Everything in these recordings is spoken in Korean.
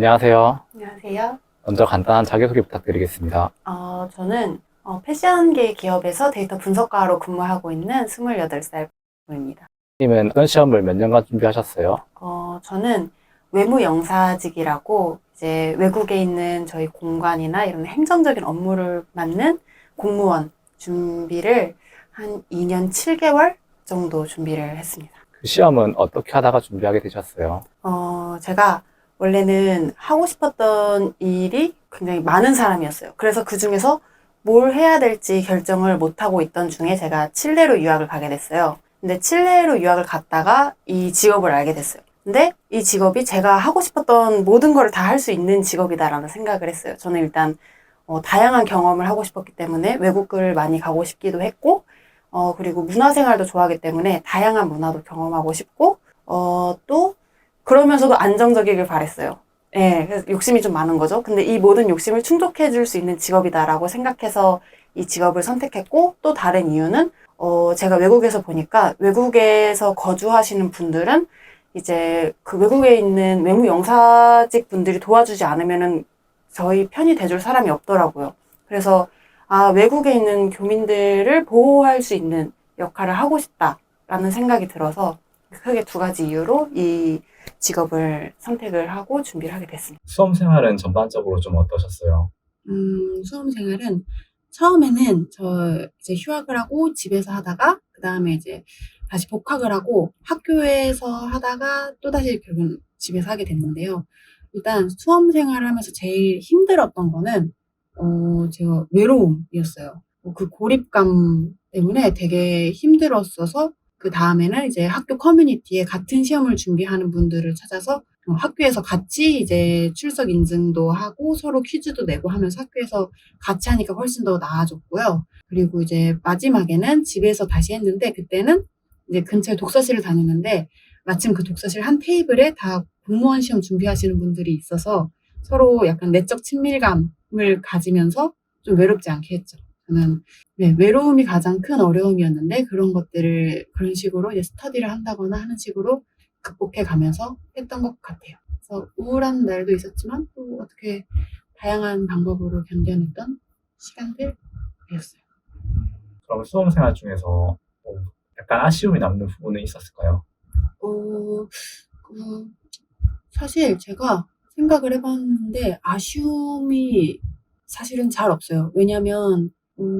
안녕하세요. 안녕하세요. 먼저 간단한 자기소개 부탁드리겠습니다. 저는 패션계 기업에서 데이터 분석가로 근무하고 있는 28살 부입니다. 님은 어떤 시험을 몇 년간 준비하셨어요? 저는 외무영사직이라고 이제 외국에 있는 저희 공관이나 이런 행정적인 업무를 맡는 공무원 준비를 한 2년 7개월 정도 준비를 했습니다. 그 시험은 어떻게 하다가 준비하게 되셨어요? 제가 원래는 하고 싶었던 일이 굉장히 많은 사람이었어요. 그래서 그 중에서 뭘 해야 될지 결정을 못하고 있던 중에 제가 칠레로 유학을 가게 됐어요. 근데 칠레로 유학을 갔다가 이 직업을 알게 됐어요. 근데 이 직업이 제가 하고 싶었던 모든 걸 다 할 수 있는 직업이다라는 생각을 했어요. 저는 일단 다양한 경험을 하고 싶었기 때문에 외국을 많이 가고 싶기도 했고, 그리고 문화생활도 좋아하기 때문에 다양한 문화도 경험하고 싶고, 또 그러면서도 안정적이길 바랬어요. 예, 그래서 욕심이 좀 많은 거죠. 근데 이 모든 욕심을 충족해 줄 수 있는 직업이다라고 생각해서 이 직업을 선택했고, 또 다른 이유는, 제가 외국에서 보니까 외국에서 거주하시는 분들은 이제 그 외국에 있는 외무 영사직 분들이 도와주지 않으면은 저희 편이 돼줄 사람이 없더라고요. 그래서, 외국에 있는 교민들을 보호할 수 있는 역할을 하고 싶다라는 생각이 들어서 크게 두 가지 이유로 이 직업을 선택을 하고 준비를 하게 됐습니다. 수험 생활은 전반적으로 좀 어떠셨어요? 수험 생활은 처음에는 저 이제 휴학을 하고 집에서 하다가 그 다음에 이제 다시 복학을 하고 학교에서 하다가 또 다시 결국은 집에서 하게 됐는데요. 일단 수험 생활을 하면서 제일 힘들었던 거는 제가 외로움이었어요. 그 고립감 때문에 되게 힘들었어서 그 다음에는 이제 학교 커뮤니티에 같은 시험을 준비하는 분들을 찾아서 학교에서 같이 이제 출석 인증도 하고 서로 퀴즈도 내고 하면서 학교에서 같이 하니까 훨씬 더 나아졌고요. 그리고 이제 마지막에는 집에서 다시 했는데 그때는 이제 근처에 독서실을 다녔는데 마침 그 독서실 한 테이블에 다 공무원 시험 준비하시는 분들이 있어서 서로 약간 내적 친밀감을 가지면서 좀 외롭지 않게 했죠. 저는 네, 외로움이 가장 큰 어려움이었는데 그런 것들을 그런 식으로 이제 스터디를 한다거나 하는 식으로 극복해 가면서 했던 것 같아요. 그래서 우울한 날도 있었지만 또 어떻게 다양한 방법으로 견뎌냈던 시간들이었어요. 그럼 수험 생활 중에서 약간 아쉬움이 남는 부분은 있었을까요? 그 사실 제가 생각을 해봤는데 아쉬움이 사실은 잘 없어요. 왜냐면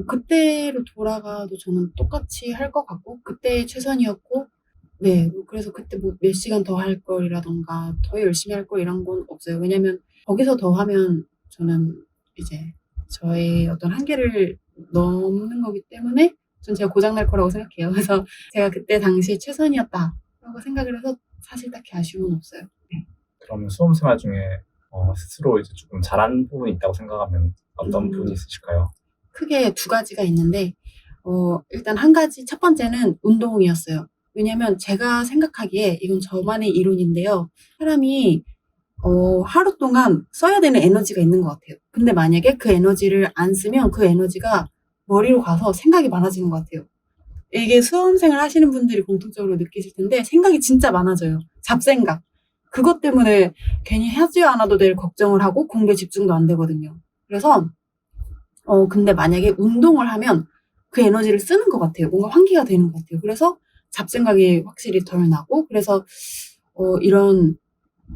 그때로 돌아가도 저는 똑같이 할 것 같고 그때 최선이었고 네, 그래서 그때 뭐 몇 시간 더 할 걸이라던가 더 열심히 할 걸 이런 건 없어요. 왜냐면 거기서 더 하면 저는 이제 저의 어떤 한계를 넘는 거기 때문에 전 제가 고장날 거라고 생각해요. 그래서 제가 그때 당시 최선이었다라고 생각을 해서 사실 딱히 아쉬움은 없어요. 네. 그러면 수험 생활 중에 스스로 이제 조금 잘한 부분이 있다고 생각하면 어떤 부분이 있으실까요? 크게 두 가지가 있는데, 일단 한 가지, 첫 번째는 운동이었어요. 왜냐면 제가 생각하기에 이건 저만의 이론인데요. 사람이 하루 동안 써야 되는 에너지가 있는 것 같아요. 근데 만약에 그 에너지를 안 쓰면 그 에너지가 머리로 가서 생각이 많아지는 것 같아요. 이게 수험생을 하시는 분들이 공통적으로 느끼실 텐데 생각이 진짜 많아져요. 잡생각. 그것 때문에 괜히 하지 않아도 될 걱정을 하고 공부에 집중도 안 되거든요. 그래서 근데 만약에 운동을 하면 그 에너지를 쓰는 것 같아요. 뭔가 환기가 되는 것 같아요. 그래서 잡생각이 확실히 덜 나고 그래서 이런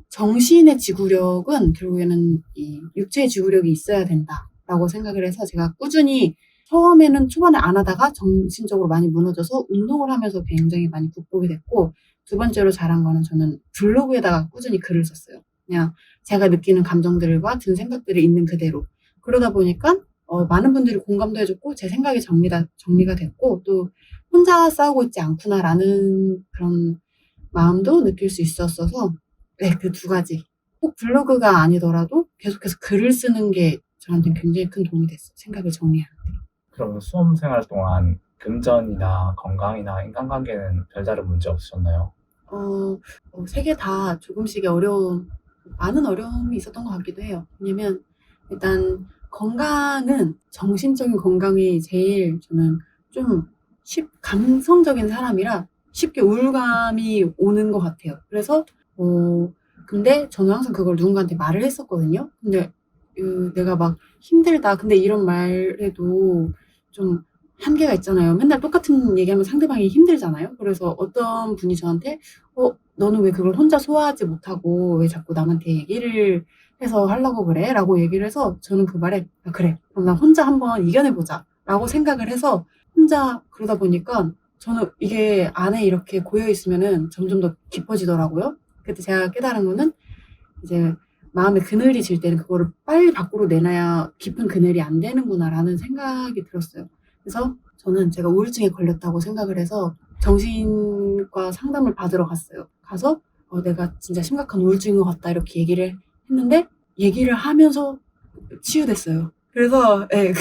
정신의 지구력은 결국에는 이 육체의 지구력이 있어야 된다라고 생각을 해서 제가 꾸준히 처음에는 초반에 안 하다가 정신적으로 많이 무너져서 운동을 하면서 굉장히 많이 극복이 됐고 두 번째로 잘한 거는 저는 블로그에다가 꾸준히 글을 썼어요. 그냥 제가 느끼는 감정들과 든 생각들을 있는 그대로. 그러다 보니까 많은 분들이 공감도 해줬고 제 생각이 정리가 됐고 또 혼자 싸우고 있지 않구나라는 그런 마음도 느낄 수 있었어서 네, 그 두 가지. 꼭 블로그가 아니더라도 계속해서 글을 쓰는 게 저한테는 굉장히 큰 도움이 됐어요. 생각을 정리하는. 그러면 수험 생활 동안 금전이나 건강이나 인간관계는 별다른 문제 없으셨나요? 세 개 다 조금씩의 많은 어려움이 있었던 것 같기도 해요. 왜냐면 일단 건강은 정신적인 건강이 제일 저는 좀 감성적인 사람이라 쉽게 우울감이 오는 것 같아요. 그래서 근데 저는 항상 그걸 누군가한테 말을 했었거든요. 근데 내가 막 힘들다. 근데 이런 말에도 좀 한계가 있잖아요. 맨날 똑같은 얘기하면 상대방이 힘들잖아요. 그래서 어떤 분이 저한테 너는 왜 그걸 혼자 소화하지 못하고 왜 자꾸 남한테 얘기를 해서 하려고 그래? 라고 얘기를 해서 저는 그 말에 그래. 그럼 나 혼자 한번 이겨내보자. 라고 생각을 해서 혼자 그러다 보니까 저는 이게 안에 이렇게 고여 있으면은 점점 더 깊어지더라고요. 그때 제가 깨달은 거는 이제 마음에 그늘이 질 때는 그거를 빨리 밖으로 내놔야 깊은 그늘이 안 되는구나라는 생각이 들었어요. 그래서 저는 제가 우울증에 걸렸다고 생각을 해서 정신과 상담을 받으러 갔어요. 가서 내가 진짜 심각한 우울증인 것 같다 이렇게 얘기를 했는데 얘기를 하면서 치유됐어요. 그래서 예,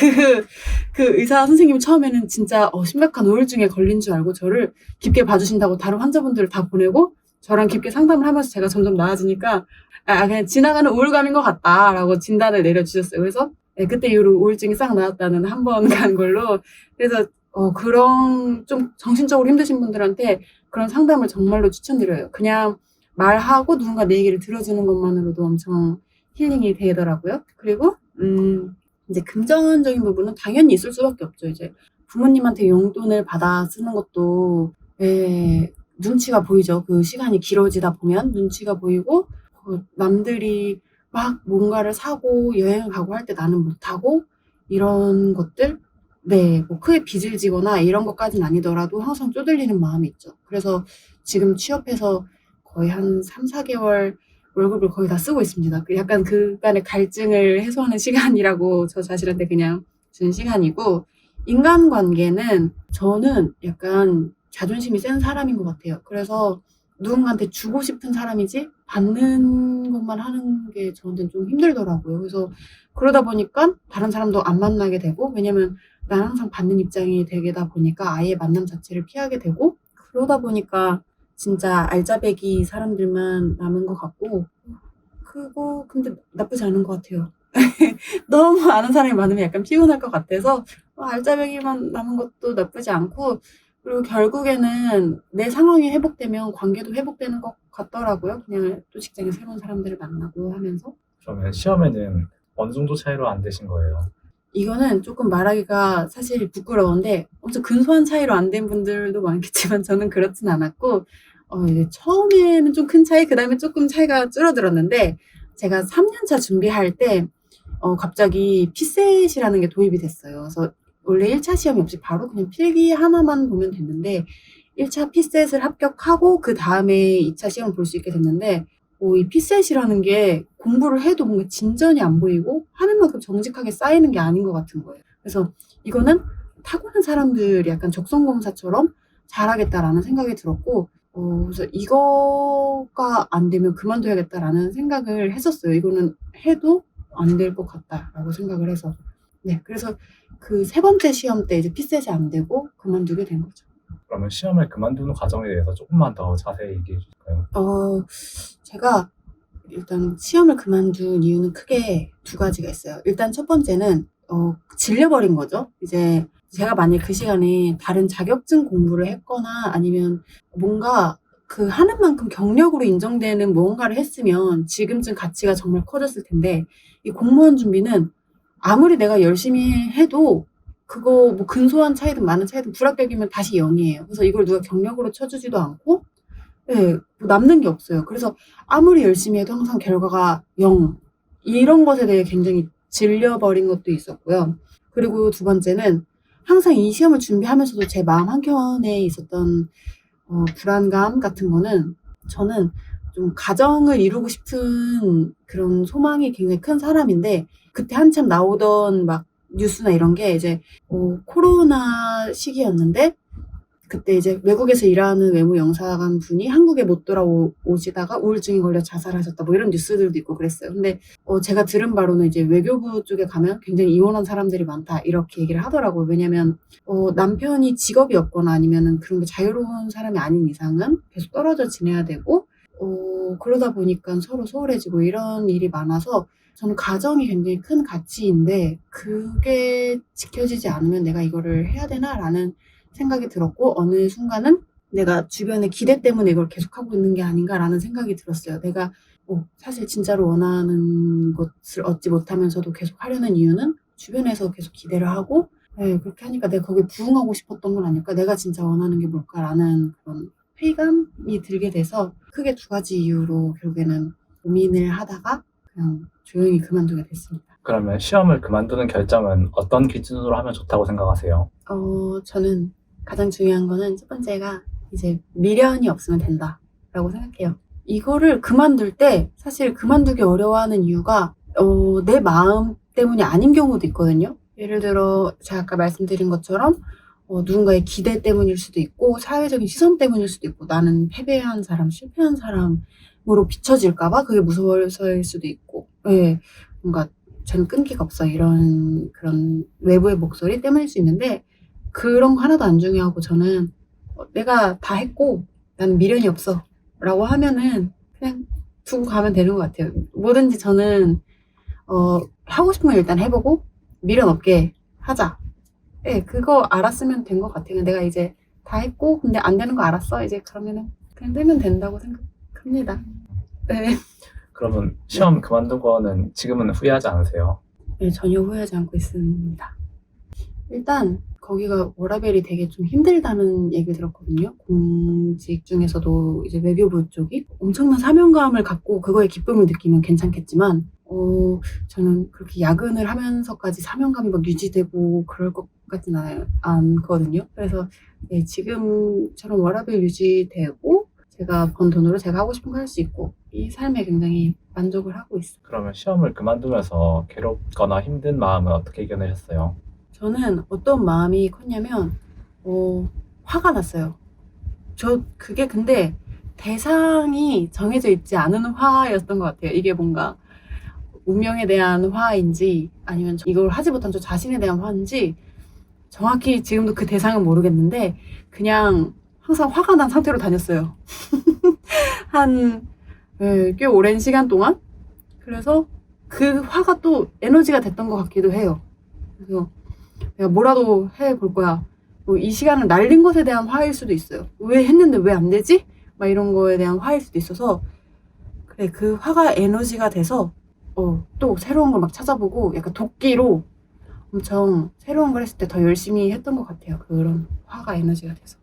그 의사 선생님이 처음에는 진짜 심각한 우울증에 걸린 줄 알고 저를 깊게 봐주신다고 다른 환자분들을 다 보내고 저랑 깊게 상담을 하면서 제가 점점 나아지니까 그냥 지나가는 우울감인 것 같다라고 진단을 내려주셨어요. 그래서 예, 그때 이후로 우울증이 싹 나았다는 한 번 간 걸로. 그래서 그런 좀 정신적으로 힘드신 분들한테 그런 상담을 정말로 추천드려요. 그냥 말하고 누군가 내 얘기를 들어주는 것만으로도 엄청 힐링이 되더라고요. 그리고 이제 금전적인 부분은 당연히 있을 수밖에 없죠. 이제 부모님한테 용돈을 받아 쓰는 것도 눈치가 보이죠. 그 시간이 길어지다 보면 눈치가 보이고 남들이 막 뭔가를 사고 여행을 가고 할 때 나는 못하고 이런 것들 뭐 크게 빚을 지거나 이런 것까지는 아니더라도 항상 쪼들리는 마음이 있죠. 그래서 지금 취업해서 거의 한 3-4개월 월급을 거의 다 쓰고 있습니다. 약간 그간의 갈증을 해소하는 시간이라고 저 자신한테 그냥 준 시간이고, 인간관계는 저는 약간 자존심이 센 사람인 것 같아요. 그래서 누군가한테 주고 싶은 사람이지 받는 것만 하는 게 저한테는 좀 힘들더라고요. 그래서 그러다 보니까 다른 사람도 안 만나게 되고, 왜냐면 난 항상 받는 입장이 되다 보니까 아예 만남 자체를 피하게 되고, 그러다 보니까 진짜 알짜배기 사람들만 남은 것 같고, 그거 근데 나쁘지 않은 것 같아요. 너무 아는 사람이 많으면 약간 피곤할 것 같아서 알짜배기만 남은 것도 나쁘지 않고, 그리고 결국에는 내 상황이 회복되면 관계도 회복되는 것 같더라고요. 그냥 또 직장에 새로운 사람들을 만나고 하면서. 그러면 시험에는 어느 정도 차이로 안 되신 거예요? 이거는 조금 말하기가 사실 부끄러운데 엄청 근소한 차이로 안 된 분들도 많겠지만 저는 그렇진 않았고, 이제 처음에는 좀 큰 차이, 그 다음에 조금 차이가 줄어들었는데, 제가 3년차 준비할 때 갑자기 피셋이라는 게 도입이 됐어요. 그래서 원래 1차 시험이 없이 바로 그냥 필기 하나만 보면 됐는데 1차 피셋을 합격하고 그 다음에 2차 시험을 볼 수 있게 됐는데, 이 피셋이라는 게 공부를 해도 뭔가 진전이 안 보이고 하는 만큼 정직하게 쌓이는 게 아닌 것 같은 거예요. 그래서 이거는 타고난 사람들이 약간 적성검사처럼 잘하겠다라는 생각이 들었고, 그래서 이거가 안 되면 그만둬야겠다라는 생각을 했었어요. 이거는 해도 안 될 것 같다라고 생각을 해서. 네, 그래서 그 3번째 시험 때 이제 피셋이 안 되고 그만두게 된 거죠. 그러면 시험을 그만두는 과정에 대해서 조금만 더 자세히 얘기해 주실까요? 제가 일단 시험을 그만둔 이유는 크게 2가지가 있어요. 일단 첫 번째는 질려버린 거죠. 이제 제가 만약 그 시간에 다른 자격증 공부를 했거나 아니면 뭔가 그 하는 만큼 경력으로 인정되는 무언가를 했으면 지금쯤 가치가 정말 커졌을 텐데, 이 공무원 준비는 아무리 내가 열심히 해도 그거 뭐 근소한 차이든 많은 차이든 불합격이면 다시 0이에요. 그래서 이걸 누가 경력으로 쳐주지도 않고 뭐 남는 게 없어요. 그래서 아무리 열심히 해도 항상 결과가 0, 이런 것에 대해 굉장히 질려버린 것도 있었고요. 그리고 2번째는 항상 이 시험을 준비하면서도 제 마음 한켠에 있었던 불안감 같은 거는, 저는 좀 가정을 이루고 싶은 그런 소망이 굉장히 큰 사람인데, 그때 한참 나오던 막 뉴스나 이런 게 이제 코로나 시기였는데, 그때 이제 외국에서 일하는 외무 영사관 분이 한국에 못 돌아오시다가 우울증에 걸려 자살하셨다, 뭐 이런 뉴스들도 있고 그랬어요. 근데 제가 들은 바로는 이제 외교부 쪽에 가면 굉장히 이혼한 사람들이 많다 이렇게 얘기를 하더라고요. 왜냐면 남편이 직업이 없거나 아니면은 그런 게 자유로운 사람이 아닌 이상은 계속 떨어져 지내야 되고, 그러다 보니까 서로 소홀해지고 이런 일이 많아서, 저는 가정이 굉장히 큰 가치인데 그게 지켜지지 않으면 내가 이거를 해야 되나라는 생각이 들었고, 어느 순간은 내가 주변의 기대 때문에 이걸 계속하고 있는 게 아닌가라는 생각이 들었어요. 내가 사실 진짜로 원하는 것을 얻지 못하면서도 계속 하려는 이유는 주변에서 계속 기대를 하고 네, 그렇게 하니까 내가 거기에 부응하고 싶었던 건 아닐까? 내가 진짜 원하는 게 뭘까라는 그런 회의감이 들게 돼서 크게 두 가지 이유로 결국에는 고민을 하다가 그냥 조용히 그만두게 됐습니다. 그러면 시험을 그만두는 결정은 어떤 기준으로 하면 좋다고 생각하세요? 저는 가장 중요한 거는 첫 번째가 이제 미련이 없으면 된다라고 생각해요. 이거를 그만둘 때 사실 그만두기 어려워하는 이유가 내 마음 때문이 아닌 경우도 있거든요. 예를 들어 제가 아까 말씀드린 것처럼 누군가의 기대 때문일 수도 있고 사회적인 시선 때문일 수도 있고 나는 패배한 사람, 실패한 사람으로 비춰질까 봐 그게 무서워서일 수도 있고 네, 뭔가 저는 끈기가 없어 이런 그런 외부의 목소리 때문일 수 있는데 그런 거 하나도 안 중요하고 저는 내가 다 했고 나는 미련이 없어 라고 하면은 그냥 두고 가면 되는 것 같아요. 뭐든지 저는 하고 싶은 걸 일단 해보고 미련 없게 하자. 네, 그거 알았으면 된 것 같아요. 내가 이제 다 했고 근데 안 되는 거 알았어. 이제 그러면은 그냥 되면 된다고 생각합니다. 네. 그러면 시험 그만둔 거는 지금은 후회하지 않으세요? 네, 전혀 후회하지 않고 있습니다. 일단 거기가 워라밸이 되게 좀 힘들다는 얘기를 들었거든요. 공직 중에서도 이제 외교부 쪽이 엄청난 사명감을 갖고 그거에 기쁨을 느끼면 괜찮겠지만 저는 그렇게 야근을 하면서까지 사명감이 막 유지되고 그럴 것 같지는 않거든요. 그래서 네, 지금처럼 워라밸 유지되고 제가 번 돈으로 제가 하고 싶은 거 할 수 있고 이 삶에 굉장히 만족을 하고 있어요. 그러면 시험을 그만두면서 괴롭거나 힘든 마음은 어떻게 이겨내셨어요? 저는 어떤 마음이 컸냐면 화가 났어요. 그게 근데 대상이 정해져 있지 않은 화였던 것 같아요. 이게 뭔가 운명에 대한 화인지 아니면 이걸 하지 못한 저 자신에 대한 화인지 정확히 지금도 그 대상은 모르겠는데 그냥 항상 화가 난 상태로 다녔어요. 꽤 오랜 시간 동안. 그래서 그 화가 또 에너지가 됐던 것 같기도 해요. 그래서 내가 뭐라도 해볼 거야. 이 시간을 날린 것에 대한 화일 수도 있어요. 왜 했는데 왜 안 되지? 막 이런 거에 대한 화일 수도 있어서 그래 그 화가 에너지가 돼서 또 새로운 걸 막 찾아보고 약간 도끼로 엄청 새로운 걸 했을 때 더 열심히 했던 것 같아요. 그런 화가 에너지가 돼서.